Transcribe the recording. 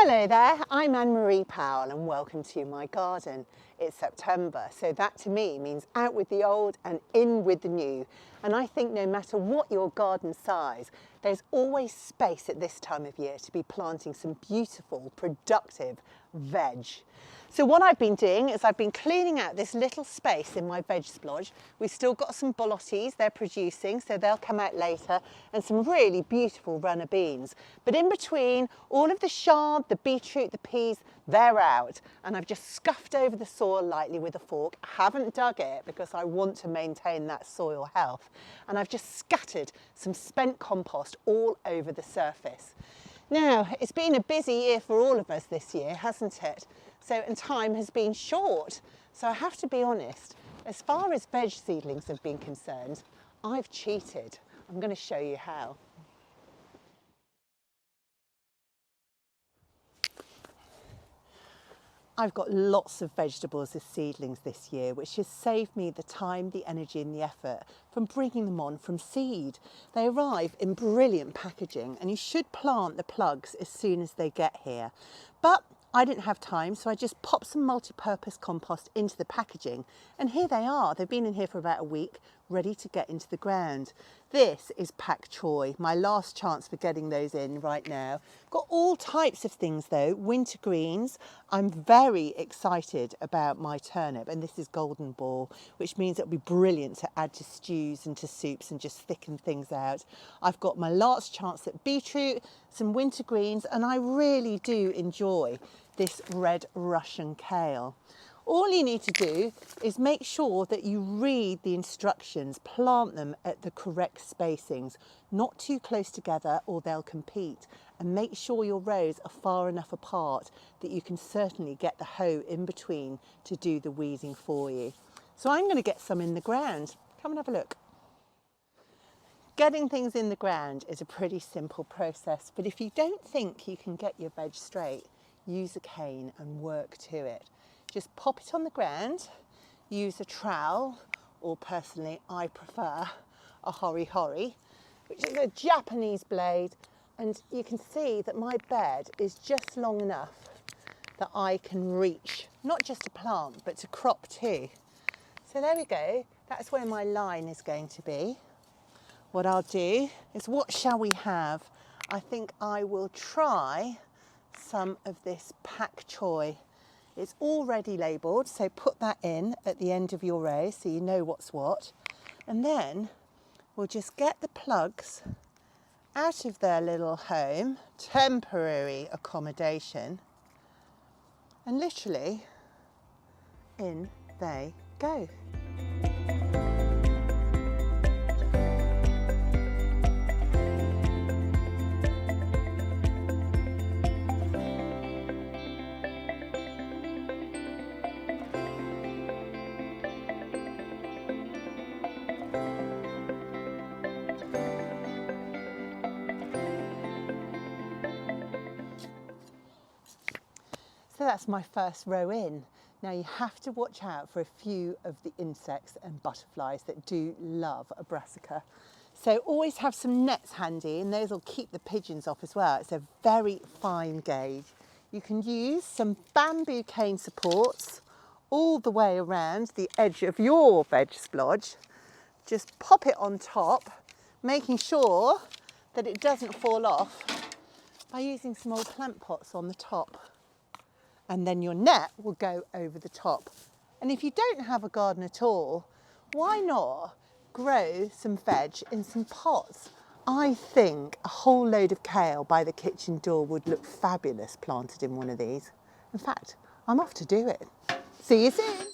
Hello there, I'm Anne-Marie Powell and welcome to my garden. It's September, so that to me means out with the old and in with the new. And I think no matter what your garden size, there's always space at this time of year to be planting some beautiful, productive veg. So what I've been doing is I've been cleaning out this little space in my veg splodge. We've still got some bolotties they're producing, so they'll come out later, and some really beautiful runner beans. But in between, all of the chard, the beetroot, the peas, they're out. And I've just scuffed over the soil lightly with a fork. I haven't dug it because I want to maintain that soil health. And I've just scattered some spent compost all over the surface. Now, it's been a busy year for all of us this year, hasn't it? And time has been short. So I have to be honest, as far as veg seedlings have been concerned, I've cheated. I'm going to show you how. I've got lots of vegetables as seedlings this year, which has saved me the time, the energy and the effort from bringing them on from seed. They arrive in brilliant packaging and you should plant the plugs as soon as they get here. But I didn't have time, so I just popped some multi-purpose compost into the packaging, and here they are. They've been in here for about a week, ready to get into the ground. This is Pak Choy, my last chance for getting those in right now. Got all types of things though, winter greens. I'm very excited about my turnip, and this is golden ball, which means it'll be brilliant to add to stews and to soups and just thicken things out. I've got my last chance at beetroot, some winter greens, and I really do enjoy this red Russian kale. All you need to do is make sure that you read the instructions, plant them at the correct spacings, not too close together or they'll compete, and make sure your rows are far enough apart that you can certainly get the hoe in between to do the weeding for you. So I'm going to get some in the ground. Come and have a look. Getting things in the ground is a pretty simple process, but if you don't think you can get your veg straight, use a cane and work to it. Just pop it on the ground, use a trowel, or personally I prefer a hori-hori, which is a Japanese blade, and you can see that my bed is just long enough that I can reach, not just to plant, but to crop too. So there we go, that's where my line is going to be. What I'll do is, what shall we have? I think I will try some of this Pak Choy. It's already labelled, so put that in at the end of your row so you know what's what. And then we'll just get the plugs out of their little home, temporary accommodation, and literally in they go. So that's my first row in. Now you have to watch out for a few of the insects and butterflies that do love a brassica. So always have some nets handy, and those will keep the pigeons off as well. It's a very fine gauge. You can use some bamboo cane supports all the way around the edge of your veg splodge. Just pop it on top, making sure that it doesn't fall off by using some old plant pots on the top. And then your net will go over the top. And if you don't have a garden at all, why not grow some veg in some pots? I think a whole load of kale by the kitchen door would look fabulous planted in one of these. In fact, I'm off to do it. See you soon.